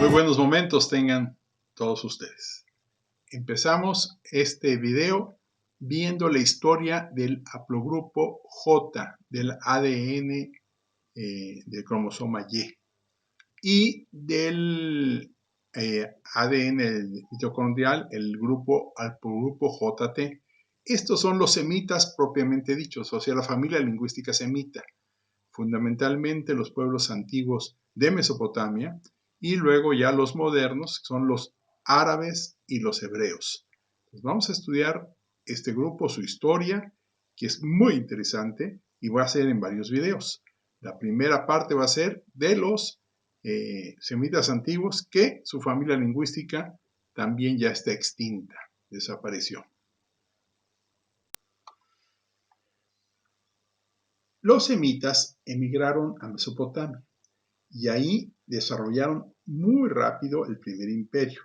Muy buenos momentos tengan todos ustedes. Empezamos este video viendo la historia del haplogrupo J del ADN del cromosoma y del ADN mitocondrial, el haplogrupo JT. Estos son los semitas propiamente dichos, o sea, la familia lingüística semita, fundamentalmente los pueblos antiguos de Mesopotamia, y luego ya los modernos, que son los árabes y los hebreos. Pues vamos a estudiar este grupo, su historia, que es muy interesante y va a ser en varios videos. La primera parte va a ser de los semitas antiguos, que su familia lingüística también ya está extinta, desapareció. Los semitas emigraron a Mesopotamia y ahí desarrollaron muy rápido el primer imperio,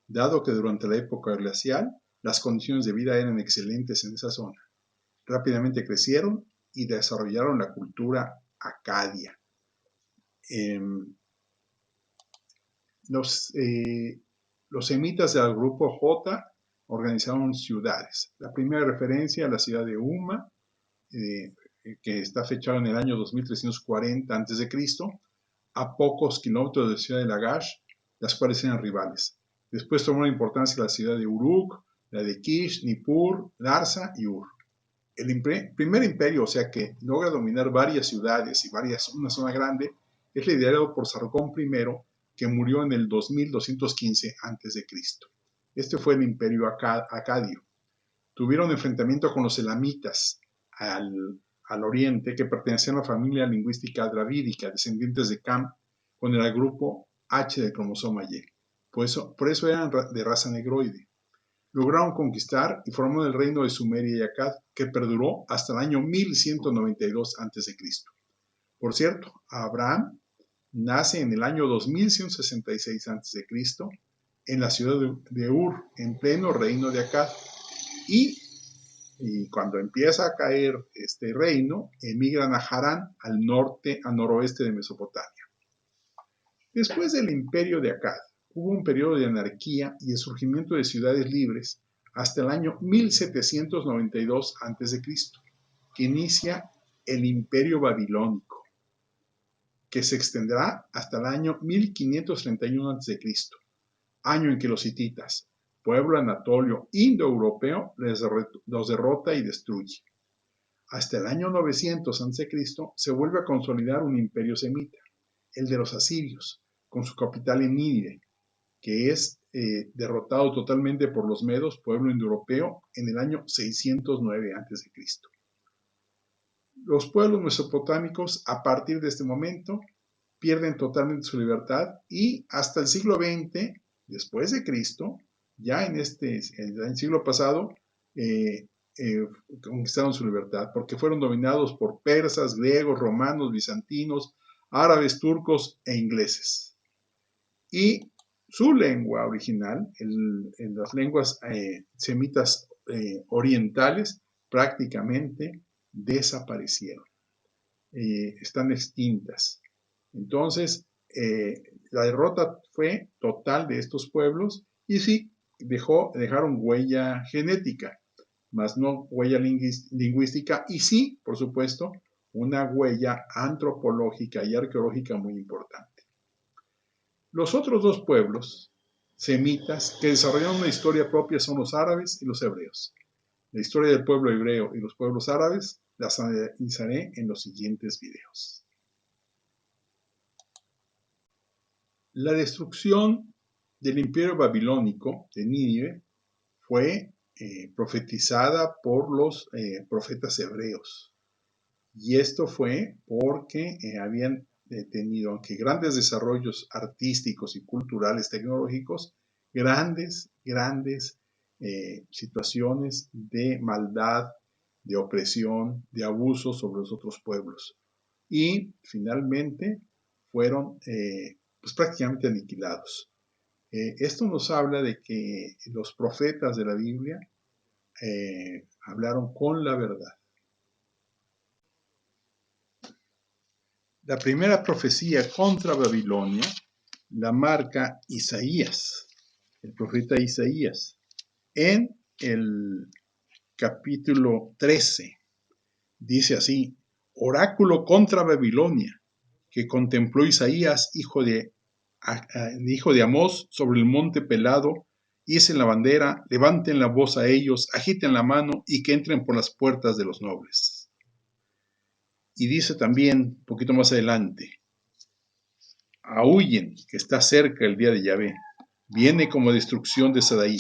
dado que durante la época glacial las condiciones de vida eran excelentes en esa zona. Rápidamente crecieron y desarrollaron la cultura acadia. Los semitas del grupo J organizaron ciudades. La primera referencia a la ciudad de Uma, que está fechada en el año 2340 a.C., a pocos kilómetros de la ciudad de Lagash, las cuales eran rivales. Después tomó importancia la ciudad de Uruk, la de Kish, Nippur, Larsa y Ur. El primer imperio, o sea que logra dominar varias ciudades y una zona grande, es liderado por Sargón I, que murió en el 2215 a.C. Este fue el imperio acadio. Tuvieron enfrentamiento con los elamitas al oriente, que pertenecían a la familia lingüística dravídica, descendientes de Cam, con el grupo H del cromosoma Y. Por eso eran de raza negroide. Lograron conquistar y formaron el reino de Sumeria y Akkad, que perduró hasta el año 1192 a.C. Por cierto, Abraham nace en el año 2166 a.C. en la ciudad de Ur, en pleno reino de Akkad. Y cuando empieza a caer este reino, emigran a Harán, al noroeste de Mesopotamia. Después del imperio de Akkad, hubo un periodo de anarquía y el surgimiento de ciudades libres hasta el año 1792 a.C., que inicia el imperio babilónico, que se extenderá hasta el año 1531 a.C., año en que los hititas, pueblo anatolio indoeuropeo, los derrota y destruye. Hasta el año 900 a.C. se vuelve a consolidar un imperio semita, el de los asirios, con su capital en Nínive, que es derrotado totalmente por los medos, pueblo indoeuropeo, en el año 609 a.C. Los pueblos mesopotámicos, a partir de este momento, pierden totalmente su libertad y hasta el siglo XX, después de Cristo, ya en el siglo pasado, conquistaron su libertad porque fueron dominados por persas, griegos, romanos, bizantinos, árabes, turcos e ingleses. Y su lengua original, en las lenguas semitas orientales, prácticamente desaparecieron, están extintas. Entonces, la derrota fue total de estos pueblos y sí, dejaron huella genética, más no huella lingüística, y sí, por supuesto, una huella antropológica y arqueológica muy importante. Los otros dos pueblos semitas que desarrollaron una historia propia son los árabes y los hebreos. La historia del pueblo hebreo y los pueblos árabes las analizaré en los siguientes videos. La destrucción del imperio babilónico de Nínive fue profetizada por los profetas hebreos. Y esto fue porque habían tenido, aunque grandes desarrollos artísticos y culturales tecnológicos, grandes situaciones de maldad, de opresión, de abuso sobre los otros pueblos. Y finalmente fueron pues prácticamente aniquilados. Esto nos habla de que los profetas de la Biblia hablaron con la verdad. La primera profecía contra Babilonia la marca Isaías, el profeta Isaías, en el capítulo 13. Dice así: oráculo contra Babilonia, que contempló Isaías, hijo de Amós, sobre el monte pelado. Hice la bandera, levanten la voz a ellos, agiten la mano y que entren por las puertas de los nobles. Y dice también, un poquito más adelante: aúllen, que está cerca el día de Yahvé, viene como destrucción de Sadaí.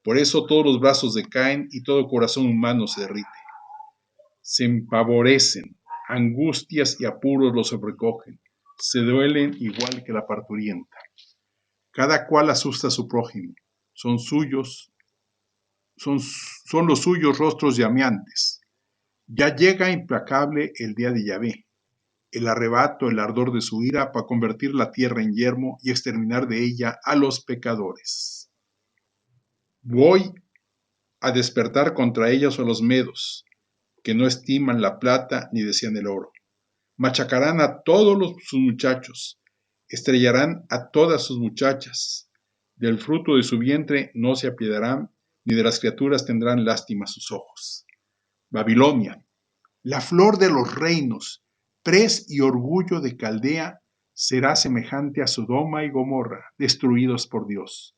Por eso todos los brazos decaen y todo corazón humano se derrite. Se empavorecen, angustias y apuros los sobrecogen, se duelen igual que la parturienta. Cada cual asusta a su prójimo, son los suyos rostros llameantes. Ya llega implacable el día de Yahvé, el arrebato, el ardor de su ira, para convertir la tierra en yermo y exterminar de ella a los pecadores. Voy a despertar contra ellos a los medos, que no estiman la plata ni desean el oro. Machacarán a todos sus muchachos, estrellarán a todas sus muchachas. Del fruto de su vientre no se apiadarán, ni de las criaturas tendrán lástima sus ojos. Babilonia, la flor de los reinos, pres y orgullo de Caldea, será semejante a Sodoma y Gomorra, destruidos por Dios.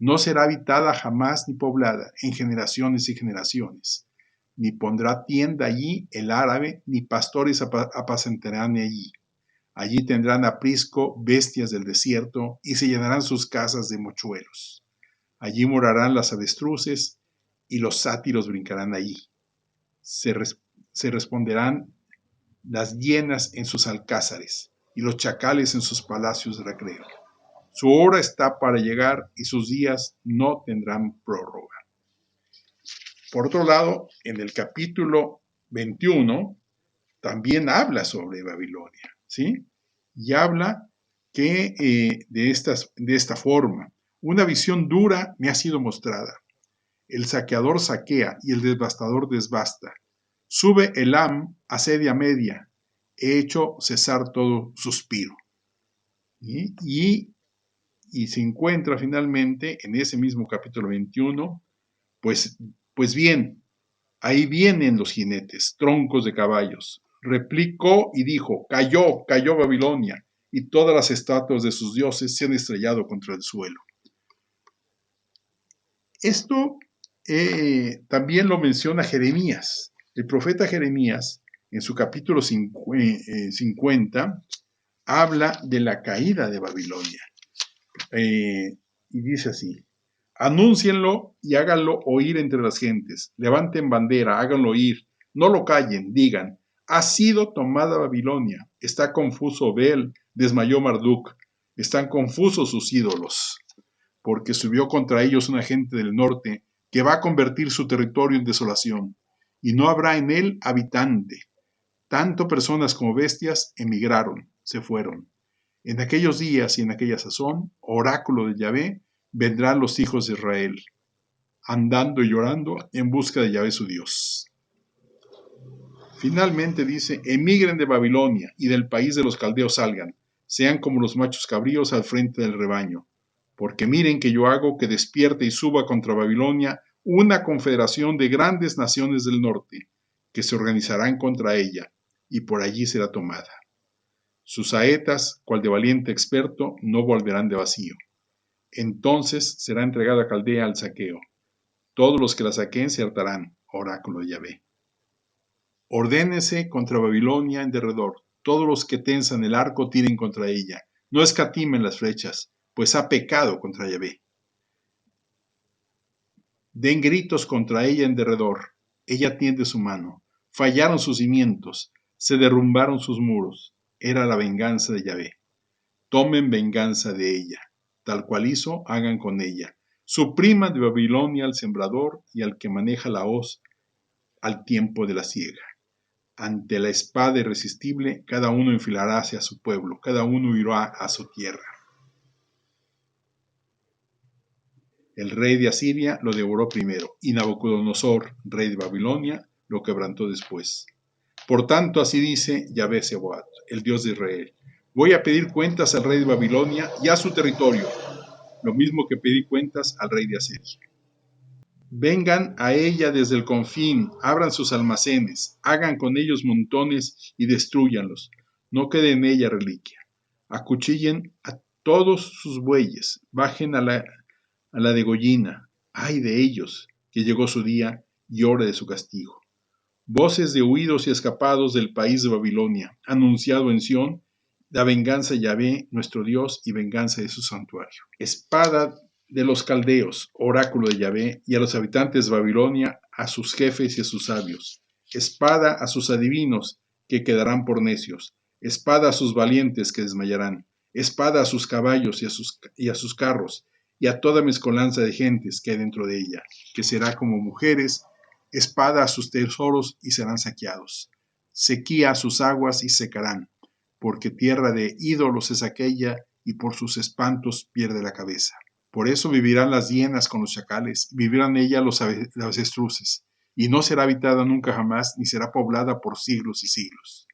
No será habitada jamás ni poblada en generaciones y generaciones. Ni pondrá tienda allí el árabe, ni pastores apacentarán allí. Allí tendrán aprisco bestias del desierto, y se llenarán sus casas de mochuelos. Allí morarán las avestruces, y los sátiros brincarán allí. Se responderán las hienas en sus alcázares, y los chacales en sus palacios de recreo. Su hora está para llegar, y sus días no tendrán prórroga. Por otro lado, en el capítulo 21 también habla sobre Babilonia, ¿sí? Y habla que de esta forma: una visión dura me ha sido mostrada. El saqueador saquea y el devastador devasta. Sube Elam, asedia media. He hecho cesar todo suspiro. Y se encuentra finalmente en ese mismo capítulo 21, pues bien, ahí vienen los jinetes, troncos de caballos. Replicó y dijo: cayó Babilonia, y todas las estatuas de sus dioses se han estrellado contra el suelo. Esto también lo menciona Jeremías. El profeta Jeremías, en su capítulo 50, habla de la caída de Babilonia. Y dice así: anúncienlo y háganlo oír entre las gentes. Levanten bandera, háganlo oír. No lo callen, digan: ha sido tomada Babilonia. Está confuso Bel, desmayó Marduk. Están confusos sus ídolos, porque subió contra ellos una gente del norte que va a convertir su territorio en desolación, y no habrá en él habitante. Tanto personas como bestias emigraron, se fueron. En aquellos días y en aquella sazón, oráculo de Yahvé, vendrán los hijos de Israel, andando y llorando en busca de Yahvé su Dios. Finalmente dice: emigren de Babilonia y del país de los caldeos salgan, sean como los machos cabríos al frente del rebaño. Porque miren que yo hago que despierte y suba contra Babilonia una confederación de grandes naciones del norte, que se organizarán contra ella, y por allí será tomada. Sus saetas, cual de valiente experto, no volverán de vacío. Entonces será entregada Caldea al saqueo. Todos los que la saqueen se hartarán, oráculo de Yahvé. Ordénese contra Babilonia en derredor. Todos los que tensan el arco tiren contra ella. No escatimen las flechas, pues ha pecado contra Yahvé. Den gritos contra ella en derredor. Ella tiende su mano. Fallaron sus cimientos, se derrumbaron sus muros. Era la venganza de Yahvé. Tomen venganza de ella. Tal cual hizo, hagan con ella. Supriman de Babilonia al sembrador y al que maneja la hoz al tiempo de la siega. Ante la espada irresistible, cada uno enfilará hacia su pueblo, cada uno huirá a su tierra. El rey de Asiria lo devoró primero, y Nabucodonosor, rey de Babilonia, lo quebrantó después. Por tanto, así dice Yahvé Sebaot, el Dios de Israel: Voy a pedir cuentas al rey de Babilonia y a su territorio, lo mismo que pedí cuentas al rey de Asiria. Vengan a ella desde el confín, abran sus almacenes, hagan con ellos montones y destrúyanlos. No quede en ella reliquia. Acuchillen a todos sus bueyes, bajen a la degollina. Ay de ellos, que llegó su día y hora de su castigo. Voces de huidos y escapados del país de Babilonia, anunciado en Sión, la venganza de Yahvé, nuestro Dios, y venganza de su santuario. Espada de los caldeos, oráculo de Yahvé, y a los habitantes de Babilonia, a sus jefes y a sus sabios. Espada a sus adivinos, que quedarán por necios. Espada a sus valientes, que desmayarán. Espada a sus caballos y a sus carros, y a toda mezcolanza de gentes que hay dentro de ella, que será como mujeres. Espada a sus tesoros y serán saqueados. Sequía a sus aguas y secarán, porque tierra de ídolos es aquella, y por sus espantos pierde la cabeza. Por eso vivirán las hienas con los chacales, vivirán ella los avestruces, y no será habitada nunca jamás, ni será poblada por siglos y siglos.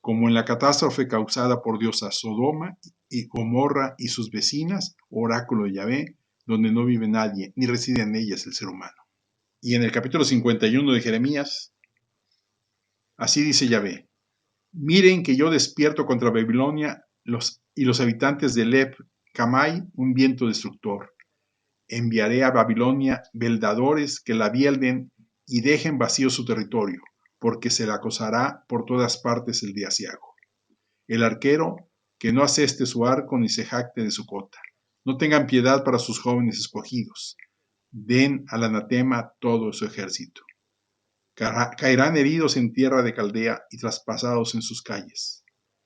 Como en la catástrofe causada por Dios a Sodoma y Gomorra y sus vecinas, oráculo de Yahvé, donde no vive nadie, ni reside en ellas el ser humano. Y en el capítulo 51 de Jeremías, así dice Yahvé: miren que yo despierto contra Babilonia y los habitantes de Leb Camai un viento destructor. Enviaré a Babilonia veldadores que la bielden y dejen vacío su territorio, porque se la acosará por todas partes el día aciago. El arquero que no aseste su arco ni se jacte de su cota. No tengan piedad para sus jóvenes escogidos. Den al anatema todo su ejército. Caerán heridos en tierra de Caldea y traspasados en sus calles.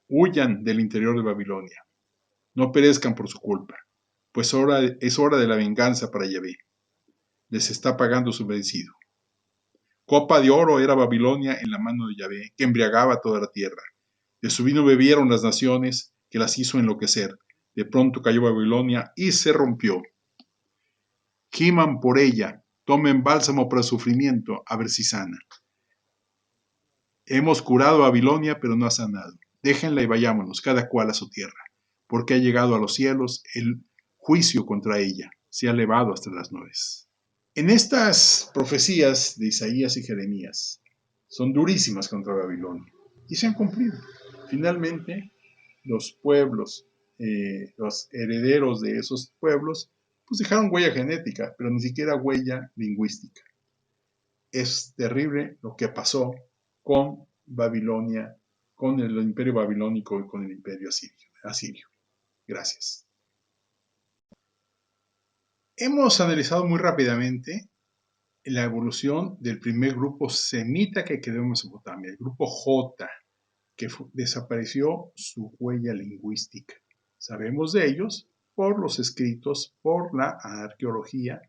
Huyan del interior de Babilonia. No perezcan por su culpa, pues es hora de la venganza para Yahvé. Les está pagando su merecido. Copa de oro era Babilonia en la mano de Yahvé, que embriagaba toda la tierra. De su vino bebieron las naciones, que las hizo enloquecer. De pronto cayó Babilonia y se rompió. Giman por ella, tomen bálsamo para el sufrimiento, a ver si sana. Hemos curado a Babilonia, pero no ha sanado. Déjenla y vayámonos, cada cual a su tierra, porque ha llegado a los cielos el juicio contra ella, se ha elevado hasta las nubes. En estas profecías de Isaías y Jeremías son durísimas contra Babilonia y se han cumplido. Finalmente, los pueblos, los herederos de esos pueblos, pues dejaron huella genética, pero ni siquiera huella lingüística. Es terrible lo que pasó con Babilonia, con el imperio babilónico y con el imperio asirio. Gracias. Hemos analizado muy rápidamente la evolución del primer grupo semita que quedó en Mesopotamia, el grupo J, que desapareció su huella lingüística. Sabemos de ellos por los escritos, por la arqueología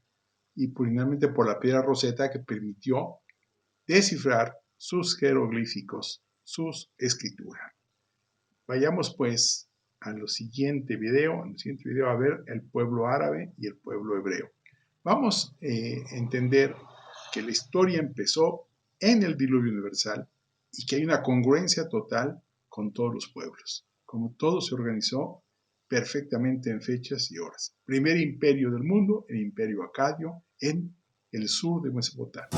y finalmente por la piedra Rosetta, que permitió descifrar sus jeroglíficos, sus escrituras. Vayamos pues al siguiente video a ver el pueblo árabe y el pueblo hebreo. Vamos a entender que la historia empezó en el diluvio universal y que hay una congruencia total con todos los pueblos, como todo se organizó perfectamente en fechas y horas. Primer imperio del mundo, el imperio acadio, en el sur de Mesopotamia.